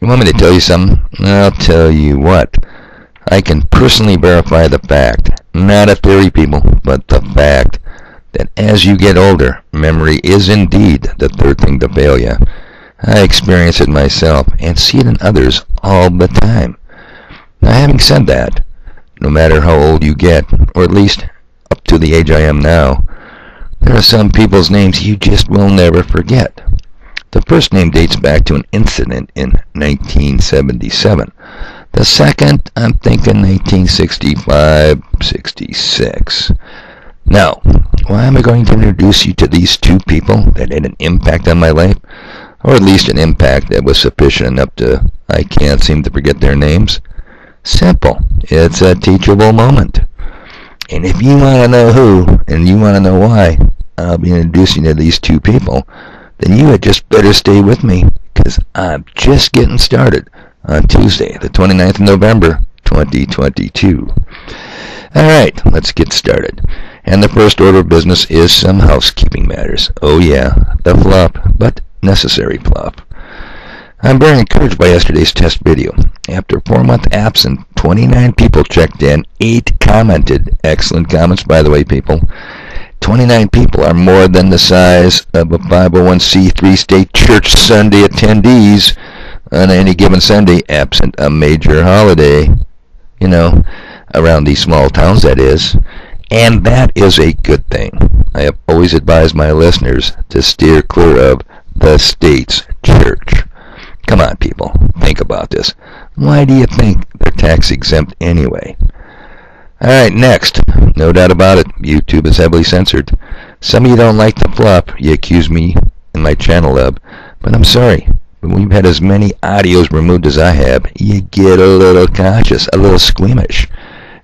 You want me to tell you something? I'll tell you what. I can personally verify the fact, not a theory, people, but the fact that as you get older, memory is indeed the third thing to fail you. I experience it myself and see it in others all the time. Now, having said that, no matter how old you get, or at least up to the age I am now, there are some people's names you just will never forget. The first name dates back to an incident in 1977. The second, I'm thinking 1965, 66. Now, why am I going to introduce you to these two people that had an impact on my life? Or at least an impact that was sufficient enough to, I can't seem to forget their names? Simple. It's a teachable moment. And if you want to know who, and you want to know why, I'll be introducing you to these two people, then you had just better stay with me, because I'm just getting started on Tuesday, the 29th of November, 2022. Alright, let's get started. And the first order of business is some housekeeping matters. Oh yeah, the fluff, but necessary fluff. I'm very encouraged by yesterday's test video. After a 4-month absence, 29 people checked in, 8 commented. Excellent comments, by the way, people. 29 people are more than the size of a 501c3 state church Sunday attendees on any given Sunday, absent a major holiday. You know, around these small towns, that is. And that is a good thing. I have always advised my listeners to steer clear of the state's church. Come on, people. Think about this. Why do you think they're tax exempt anyway? Alright, next. No doubt about it, YouTube is heavily censored. Some of you don't like the fluff you accuse me and my channel of, but I'm sorry. When we've had as many audios removed as I have, you get a little cautious, a little squeamish.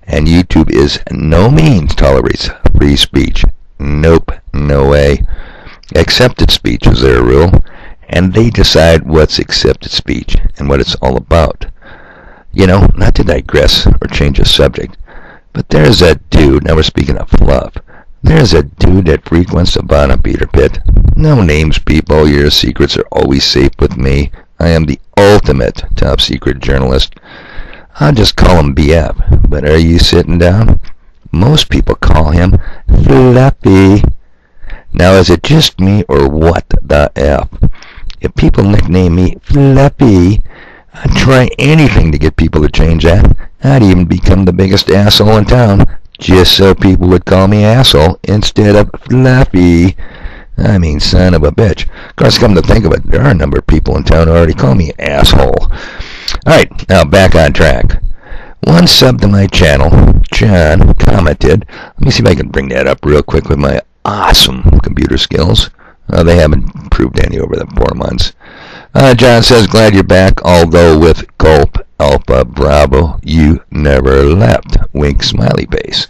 And YouTube is no means tolerates free speech. Nope, no way. Accepted speech is their rule, and they decide what's accepted speech and what it's all about. You know, not to digress or change the subject, but there's a dude, now we're speaking of fluff, there's a dude that frequents the bottom feeder pit. No names, people, your secrets are always safe with me. I am the ultimate top secret journalist. I'll just call him BF, but are you sitting down? Most people call him Fluffy. Now, is it just me or what the F? If people nickname me Fluffy, I'd try anything to get people to change that. I'd even become the biggest asshole in town, just so people would call me asshole instead of Fluffy. I mean, son of a bitch. Of course, come to think of it, there are a number of people in town who already call me asshole. Alright, now back on track. One sub to my channel, John, commented. Let me see if I can bring that up real quick with my awesome computer skills. They haven't improved any over the 4 months. John says, glad you're back, although with Gulp Alpha Bravo, you never left. Wink smiley face.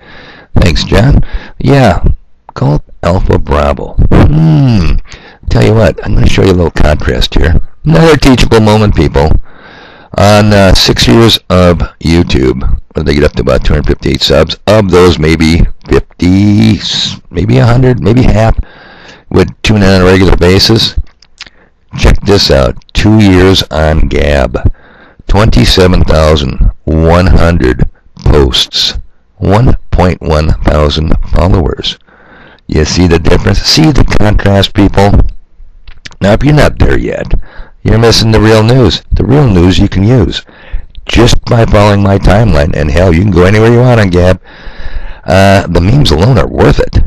Thanks, John. Yeah, Gulp Alpha Bravo. Tell you what, I'm going to show you a little contrast here. Another teachable moment, people. On 6 years of YouTube, they get up to about 258 subs. Of those, maybe 50, maybe 100, maybe half would tune in on a regular basis. Check this out. 2 years on Gab. 27,100 posts. 1.1 thousand followers. You see the difference? See the contrast, people? Now, if you're not there yet, you're missing the real news. The real news you can use just by following my timeline. And hell, you can go anywhere you want on Gab. The memes alone are worth it.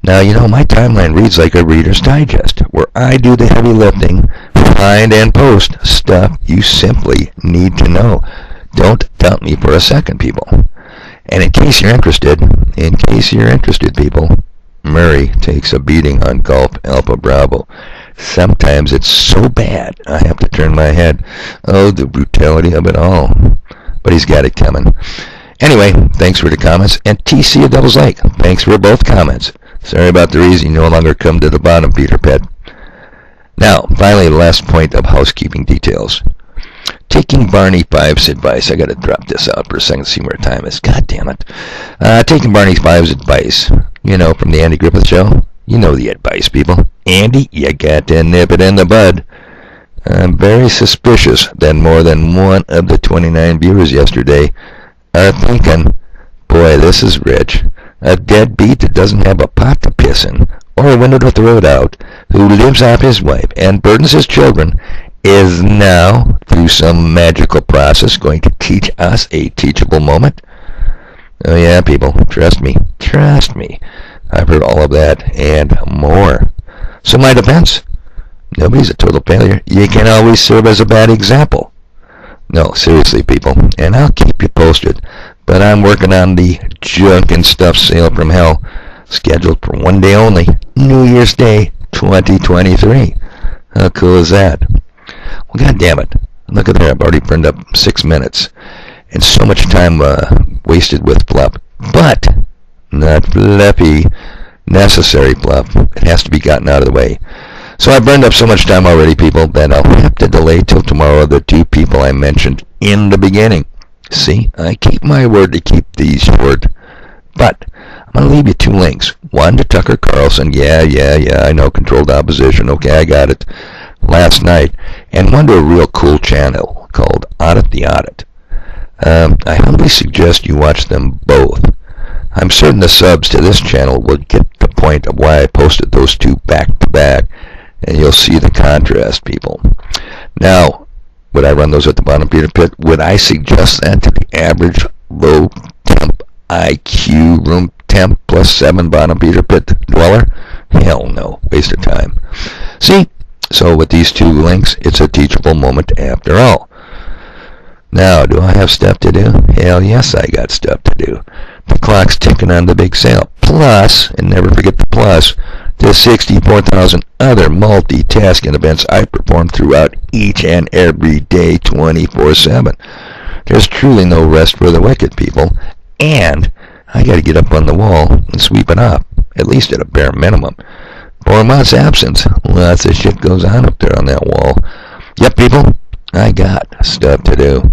Now, you know, my timeline reads like a Reader's Digest, where I do the heavy lifting, find and post stuff you simply need to know. Don't doubt me for a second, people. And in case you're interested, people, Murray takes a beating on Gulf Alpha Bravo. Sometimes it's so bad, I have to turn my head. Oh, the brutality of it all. But he's got it coming. Anyway, thanks for the comments. And TC of Devil's Lake, thanks for both comments. Sorry about the reason you no longer come to the bottom feeder pit. Now, finally, the last point of housekeeping details. Taking Barney Five's advice. I got to drop this out for a second to see where time is. God damn it. Taking Barney Five's advice. You know, from the Andy Griffith Show. You know the advice, people. Andy, you got to nip it in the bud. I'm very suspicious that more than one of the 29 viewers yesterday are thinking, boy, this is rich. A deadbeat that doesn't have a pot to piss in or a window to throw it out, who lives off his wife and burdens his children, is now, through some magical process, going to teach us a teachable moment. Oh yeah, people, trust me. I've heard all of that and more. So my defense, nobody's a total failure. You can always serve as a bad example. No, seriously, people, and I'll keep you posted, but I'm working on the junk and stuff sale from hell, scheduled for one day only, New Year's Day 2023. How cool is that? Well, God damn it. Look at there, I've already burned up 6 minutes, and so much time wasted with Fluff. But not fluffy, necessary Fluff. It has to be gotten out of the way. So I burned up so much time already, people, that I'll have to delay till tomorrow the 2 people I mentioned in the beginning. See, I keep my word to keep these short. But I'm going to leave you 2 links. One to Tucker Carlson. Yeah, I know, controlled opposition. Okay, I got it. Last night. And one to a real cool channel called Audit the Audit. I humbly suggest you watch them both. I'm certain the subs to this channel will get the point of why I posted those 2 back to back, and you'll see the contrast, people. Now, would I run those at the bottom feeder pit? Would I suggest that to the average low temp IQ room temp plus 7 bottom feeder pit dweller? Hell no, waste of time. See, so with these 2 links, it's a teachable moment after all. Now, do I have stuff to do? Hell yes, I got stuff to do. The clock's ticking on the big sale. Plus, and never forget the plus, the 64,000 other multitasking events I perform throughout each and every day 24/7. There's truly no rest for the wicked, people. And I got to get up on the wall and sweep it up, at least at a bare minimum. 4 months absence. Lots of shit goes on up there on that wall. Yep, people, I got stuff to do.